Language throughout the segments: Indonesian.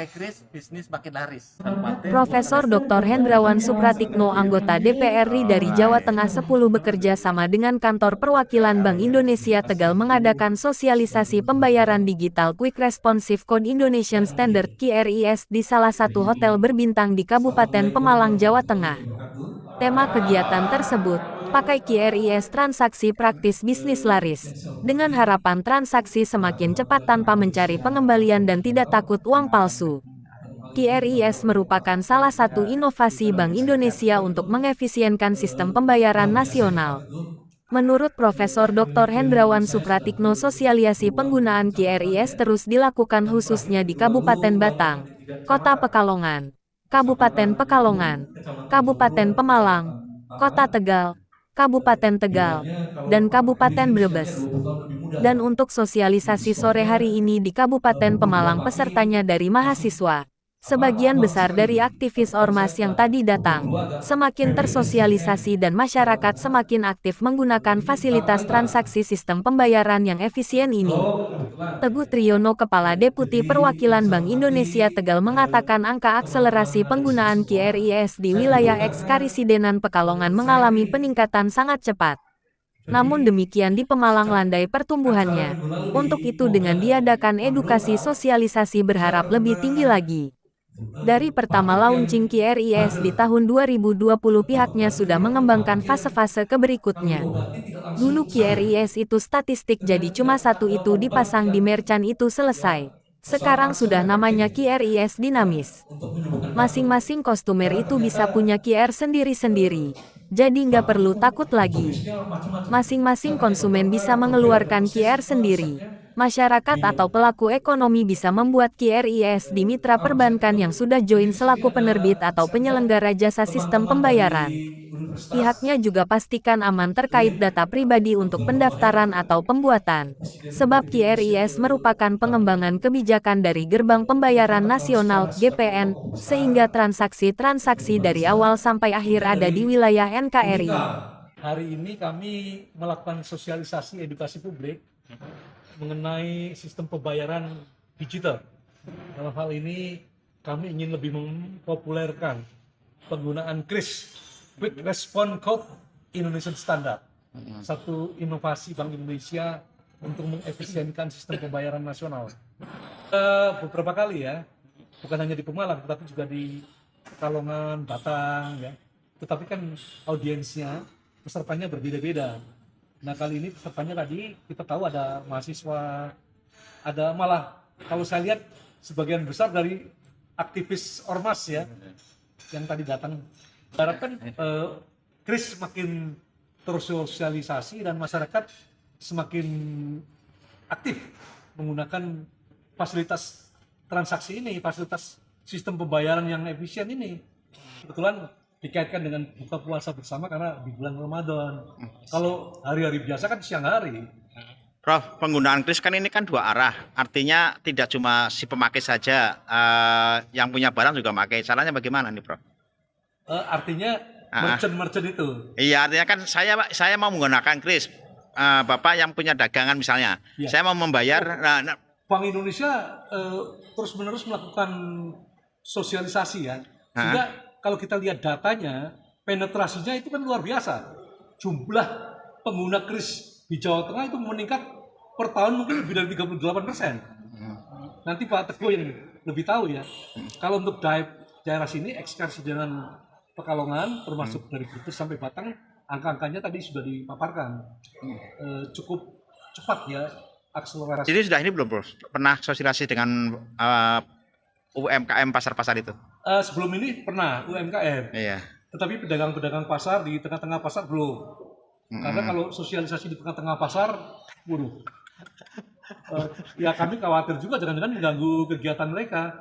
pakai kris, bisnis makin laris. Profesor Dr. Hendrawan Supratikno, anggota DPR RI dari Jawa Tengah 10 bekerja sama dengan Kantor Perwakilan Bank Indonesia Tegal mengadakan sosialisasi pembayaran digital Quick Responsive Code Indonesian Standard QRIS di salah satu hotel berbintang di Kabupaten Pemalang, Jawa Tengah. Tema kegiatan tersebut, pakai QRIS transaksi praktis bisnis laris. Dengan harapan transaksi semakin cepat tanpa mencari pengembalian dan tidak takut uang palsu. QRIS merupakan salah satu inovasi Bank Indonesia untuk mengefisienkan sistem pembayaran nasional. Menurut Profesor Dr. Hendrawan Supratikno, sosialisasi penggunaan QRIS terus dilakukan khususnya di Kabupaten Batang, Kota Pekalongan, Kabupaten Pekalongan, Kabupaten Pemalang, Kota Tegal, Kabupaten Tegal, dan Kabupaten Brebes. Dan untuk sosialisasi sore hari ini di Kabupaten Pemalang, pesertanya dari mahasiswa. Sebagian besar dari aktivis ormas yang tadi datang, semakin tersosialisasi dan masyarakat semakin aktif menggunakan fasilitas transaksi sistem pembayaran yang efisien ini. Teguh Triyono, Kepala Deputi Perwakilan Bank Indonesia Tegal, mengatakan angka akselerasi penggunaan QRIS di wilayah eks-Karisidenan Pekalongan mengalami peningkatan sangat cepat. Namun demikian di Pemalang landai pertumbuhannya. Untuk itu dengan diadakan edukasi sosialisasi berharap lebih tinggi lagi. Dari pertama launching QRIS di tahun 2020, pihaknya sudah mengembangkan fase-fase ke berikutnya. Dulu QRIS itu statistik, jadi cuma satu itu dipasang di merchant itu selesai. Sekarang sudah namanya QRIS dinamis. Masing-masing customer itu bisa punya QR sendiri-sendiri. Jadi nggak perlu takut lagi. Masing-masing konsumen bisa mengeluarkan QR sendiri. Masyarakat atau pelaku ekonomi bisa membuat QRIS di mitra perbankan yang sudah join selaku penerbit atau penyelenggara jasa sistem pembayaran. Pihaknya juga pastikan aman terkait data pribadi untuk pendaftaran atau pembuatan. Sebab QRIS merupakan pengembangan kebijakan dari Gerbang Pembayaran Nasional (GPN), sehingga transaksi-transaksi dari awal sampai akhir ada di wilayah NKRI. Hari ini kami melakukan sosialisasi edukasi publik mengenai sistem pembayaran digital. Dalam hal ini kami ingin lebih mempopulerkan penggunaan KRIS, Quick Response Code Indonesian Standard. Satu inovasi Bank Indonesia untuk mengefisienkan sistem pembayaran nasional. Beberapa kali ya, bukan hanya di Pemalang, tetapi juga di Pekalongan, Batang ya. Tetapi kan audiensnya, pesertanya berbeda-beda. Nah kali ini pesertanya tadi kita tahu ada mahasiswa, ada malah kalau saya lihat sebagian besar dari aktivis ormas ya yang tadi datang. Harapkan KRIS semakin tersosialisasi dan masyarakat semakin aktif menggunakan fasilitas transaksi ini, fasilitas sistem pembayaran yang efisien ini. Kebetulan dikaitkan dengan buka puasa bersama karena di bulan Ramadan. Kalau hari-hari biasa kan siang hari. Prof, penggunaan KRIS kan ini kan dua arah. Artinya tidak cuma si pemakai saja, yang punya barang juga pakai. Caranya bagaimana nih, Prof? Artinya merchant itu. Iya, artinya kan saya mau menggunakan KRIS. Bapak yang punya dagangan misalnya, ya. Saya mau membayar. Bank Indonesia terus-menerus melakukan sosialisasi ya. Sehingga kalau kita lihat datanya, penetrasinya itu kan luar biasa. Jumlah pengguna KRIS di Jawa Tengah itu meningkat per tahun mungkin lebih dari 38%. Nanti Pak Teguh yang lebih tahu ya. Kalau untuk daerah sini, eks-Karisidenan Pekalongan, termasuk dari Brebes sampai Batang, angka-angkanya tadi sudah dipaparkan. Cukup cepat ya akselerasi. Jadi sudah ini belum, Bro? Pernah sosialisasi dengan UMKM pasar-pasar itu? Sebelum ini pernah UMKM, iya. Tetapi pedagang-pedagang pasar di tengah-tengah pasar belum. Karena kalau sosialisasi di tengah-tengah pasar, waduh, ya kami khawatir juga jangan-jangan mengganggu kegiatan mereka.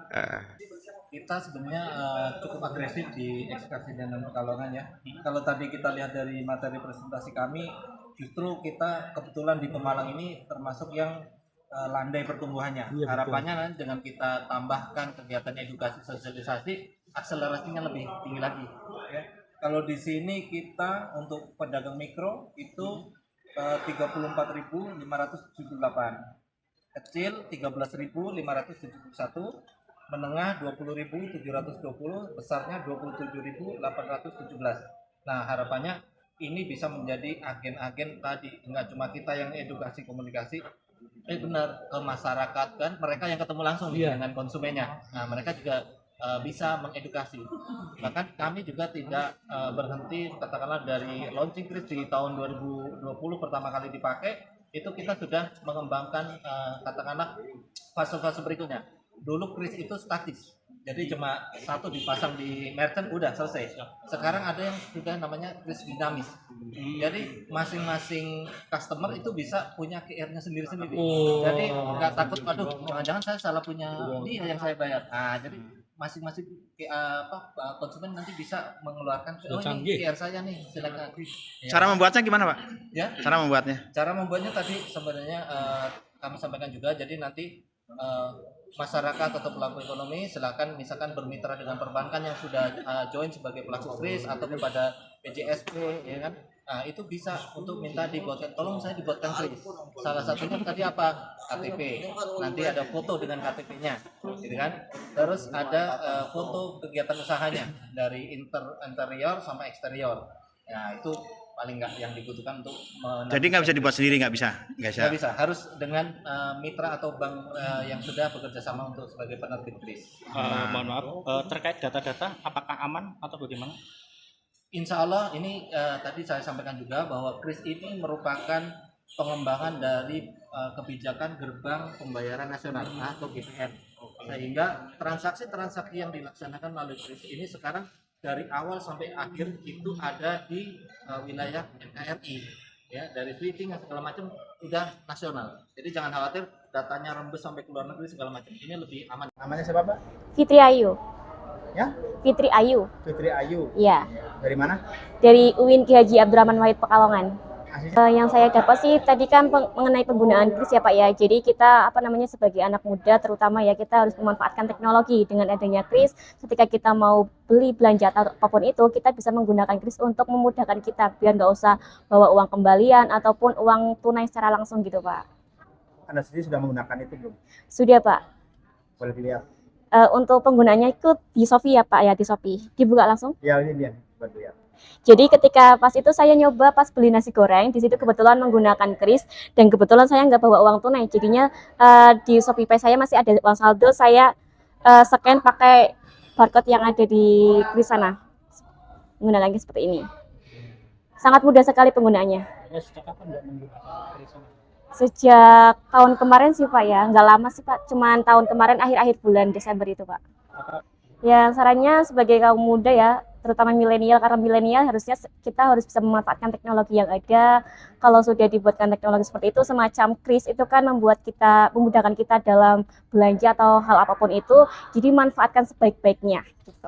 Kita sebenarnya cukup agresif di eks-Karisidenan Pekalongan ya. Kalau tadi kita lihat dari materi presentasi kami, justru kita kebetulan di Pemalang ini termasuk yang landai pertumbuhannya. Iya, harapannya nanti dengan kita tambahkan kegiatan edukasi sosialisasi, akselerasinya lebih tinggi lagi. Ya. Kalau di sini kita untuk pedagang mikro itu 34.578, kecil 13.571, menengah 20.720, besarnya 27.817. Nah, harapannya ini bisa menjadi agen-agen tadi, nggak cuma kita yang edukasi komunikasi, benar, ke masyarakat kan, mereka yang ketemu langsung nih Iya. dengan konsumennya. Nah, mereka juga bisa mengedukasi. Bahkan kami juga tidak berhenti, katakanlah dari launching kris di tahun 2020 pertama kali dipakai, itu kita sudah mengembangkan katakanlah fase-fase berikutnya. Dulu kris itu statis, jadi cuma satu dipasang di merchant udah selesai. Sekarang ada yang sudah namanya kris dinamis, jadi masing-masing customer itu bisa punya QR-nya sendiri-sendiri. Oh. Jadi nggak takut, aduh jangan-jangan saya salah punya dia yang saya bayar. Nah, jadi masing-masing konsumen nanti bisa mengeluarkan, oh ini Canggih. QR saya nih, silakan. Ya. Cara membuatnya gimana, Pak? Ya, Cara membuatnya? cara membuatnya tadi sebenarnya kami sampaikan juga. Jadi nanti masyarakat atau pelaku ekonomi silakan misalkan bermitra dengan perbankan yang sudah join sebagai pelaku kris atau kepada PJSP, ya kan. Nah, itu bisa untuk minta dibuatkan, tolong saya dibuatkan kris. Salah satunya tadi apa? KTP. Nanti ada foto dengan KTP-nya, gitu kan. Terus ada foto kegiatan usahanya dari interior sampai eksterior. Nah, itu paling nggak yang dibutuhkan untuk Jadi nggak bisa dibuat sendiri, nggak bisa? nggak bisa, harus dengan mitra atau bank yang sudah bekerja sama untuk sebagai penerbit kris. Mohon maaf, terkait data-data apakah aman atau bagaimana? Insya Allah ini tadi saya sampaikan juga bahwa kris ini merupakan pengembangan dari kebijakan gerbang pembayaran nasional atau GPN, sehingga transaksi-transaksi yang dilaksanakan melalui kris ini sekarang dari awal sampai akhir itu ada di wilayah NKRI, ya, dari switching dan segala macam udah nasional. Jadi jangan khawatir datanya rembes sampai ke luar negeri segala macam, ini lebih aman. Namanya siapa, Mbak? Fitri Ayu. Ya? Fitri Ayu. Fitri Ayu. Iya. Dari mana? Dari UIN Ki Haji Abdurrahman Wahid Pekalongan. Aslinya? Yang saya dapat sih tadi kan mengenai penggunaan kris ya Pak ya. Jadi kita sebagai anak muda terutama ya, kita harus memanfaatkan teknologi. Dengan adanya kris, ketika kita mau beli belanja atau apapun itu, kita bisa menggunakan kris untuk memudahkan kita biar nggak usah bawa uang kembalian ataupun uang tunai secara langsung gitu Pak. Anda sendiri sudah menggunakan itu belum? Sudah Pak. Boleh dilihat. Untuk penggunaannya itu di Shopee ya Pak ya, di Shopee. Dibuka langsung. Ya, ini dia. Buat lihat. Jadi ketika pas itu saya nyoba pas beli nasi goreng, di situ kebetulan menggunakan kris dan kebetulan saya nggak bawa uang tunai. Jadinya di Shopee Pay saya masih ada uang saldo, saya scan pakai barcode yang ada di kris sana. Menggunakan kris seperti ini. Sangat mudah sekali penggunaannya. Sejak kapan Mbak menggunakan kris? Sejak tahun kemarin sih Pak ya, nggak lama sih Pak, cuman tahun kemarin akhir-akhir bulan Desember itu Pak. Ya sarannya sebagai kaum muda ya, terutama milenial, karena milenial harusnya kita harus bisa memanfaatkan teknologi yang ada. Kalau sudah dibuatkan teknologi seperti itu, semacam kris itu kan memudahkan kita dalam belanja atau hal apapun itu, jadi manfaatkan sebaik-baiknya. Gitu.